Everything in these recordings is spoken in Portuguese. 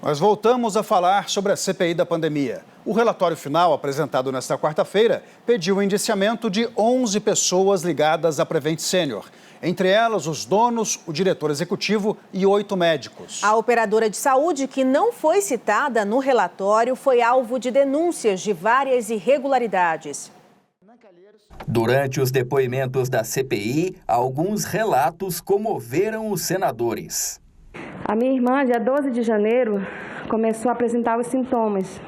Nós voltamos a falar sobre a CPI da pandemia. O relatório final, apresentado nesta quarta-feira, pediu o indiciamento de 11 pessoas ligadas à Prevent Senior. Entre elas, os donos, o diretor executivo e 8 médicos. A operadora de saúde, que não foi citada no relatório, foi alvo de denúncias de várias irregularidades. Durante os depoimentos da CPI, alguns relatos comoveram os senadores. A minha irmã, dia 12 de janeiro, começou a apresentar os sintomas.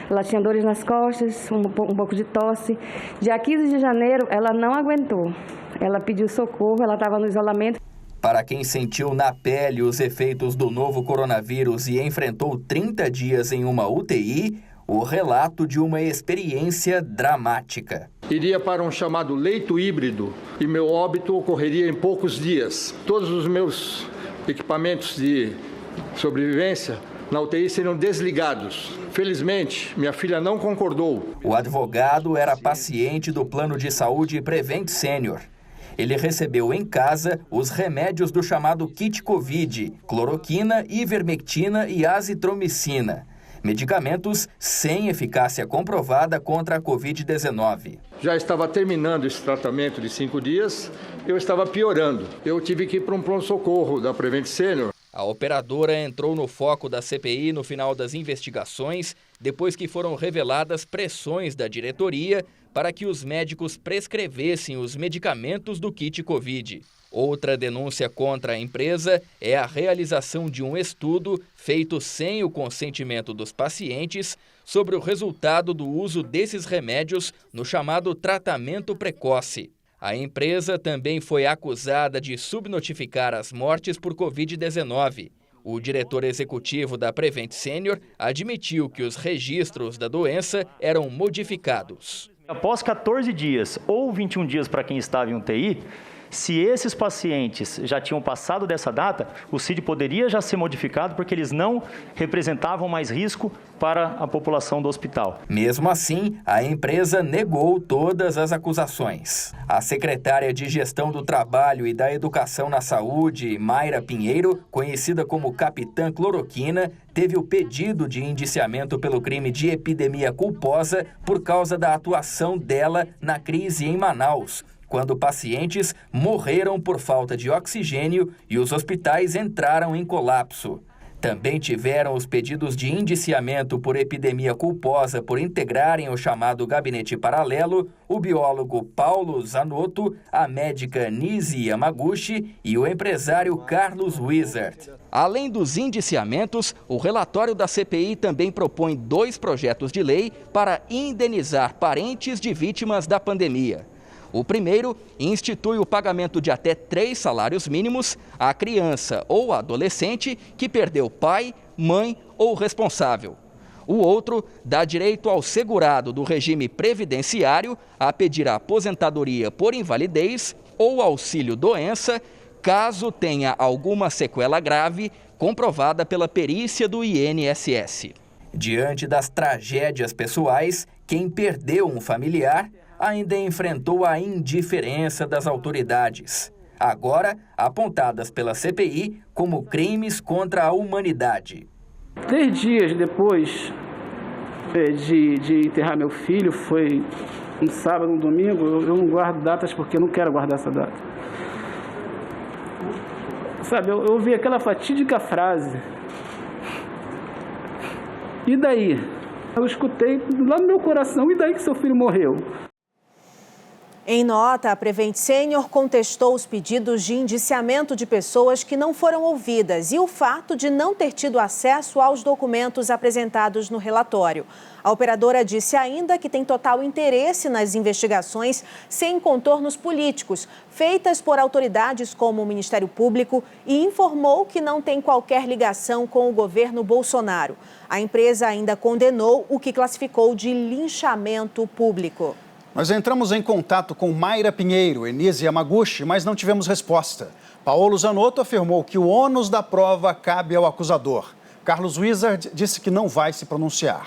Ela tinha dores nas costas, um pouco de tosse. Dia 15 de janeiro, ela não aguentou. Ela pediu socorro, ela estava no isolamento. Para quem sentiu na pele os efeitos do novo coronavírus e enfrentou 30 dias em uma UTI, o relato de uma experiência dramática. Iria para um chamado leito híbrido e meu óbito ocorreria em poucos dias. Todos os meus equipamentos de sobrevivência na UTI seriam desligados. Felizmente, minha filha não concordou. O advogado era paciente do plano de saúde Prevent Senior. Ele recebeu em casa os remédios do chamado kit Covid, cloroquina, ivermectina e azitromicina. Medicamentos sem eficácia comprovada contra a Covid-19. Já estava terminando esse tratamento de 5 dias, eu estava piorando. Eu tive que ir para um pronto-socorro da Prevent Senior. A operadora entrou no foco da CPI no final das investigações, depois que foram reveladas pressões da diretoria para que os médicos prescrevessem os medicamentos do kit Covid. Outra denúncia contra a empresa é a realização de um estudo feito sem o consentimento dos pacientes sobre o resultado do uso desses remédios no chamado tratamento precoce. A empresa também foi acusada de subnotificar as mortes por Covid-19. O diretor executivo da Prevent Senior admitiu que os registros da doença eram modificados. Após 14 dias ou 21 dias para quem estava em UTI, se esses pacientes já tinham passado dessa data, o CID poderia já ser modificado porque eles não representavam mais risco para a população do hospital. Mesmo assim, a empresa negou todas as acusações. A secretária de Gestão do Trabalho e da Educação na Saúde, Mayra Pinheiro, conhecida como Capitã Cloroquina, teve o pedido de indiciamento pelo crime de epidemia culposa por causa da atuação dela na crise em Manaus, quando pacientes morreram por falta de oxigênio e os hospitais entraram em colapso. Também tiveram os pedidos de indiciamento por epidemia culposa por integrarem o chamado gabinete paralelo o biólogo Paulo Zanotto, a médica Nise Yamaguchi e o empresário Carlos Wizard. Além dos indiciamentos, o relatório da CPI também propõe 2 projetos de lei para indenizar parentes de vítimas da pandemia. O primeiro institui o pagamento de até 3 salários mínimos à criança ou adolescente que perdeu pai, mãe ou responsável. O outro dá direito ao segurado do regime previdenciário a pedir a aposentadoria por invalidez ou auxílio-doença, caso tenha alguma sequela grave comprovada pela perícia do INSS. Diante das tragédias pessoais, quem perdeu um familiar ainda enfrentou a indiferença das autoridades, agora apontadas pela CPI como crimes contra a humanidade. 3 dias depois de enterrar meu filho, foi um sábado, um domingo, eu não guardo datas porque eu não quero guardar essa data. Sabe, eu ouvi aquela fatídica frase, e daí? Eu escutei lá no meu coração, e daí que seu filho morreu? Em nota, a Prevent Senior contestou os pedidos de indiciamento de pessoas que não foram ouvidas e o fato de não ter tido acesso aos documentos apresentados no relatório. A operadora disse ainda que tem total interesse nas investigações sem contornos políticos, feitas por autoridades como o Ministério Público, e informou que não tem qualquer ligação com o governo Bolsonaro. A empresa ainda condenou o que classificou de linchamento público. Nós entramos em contato com Mayra Pinheiro, Nise Yamaguchi, mas não tivemos resposta. Paulo Zanotto afirmou que o ônus da prova cabe ao acusador. Carlos Wizard disse que não vai se pronunciar.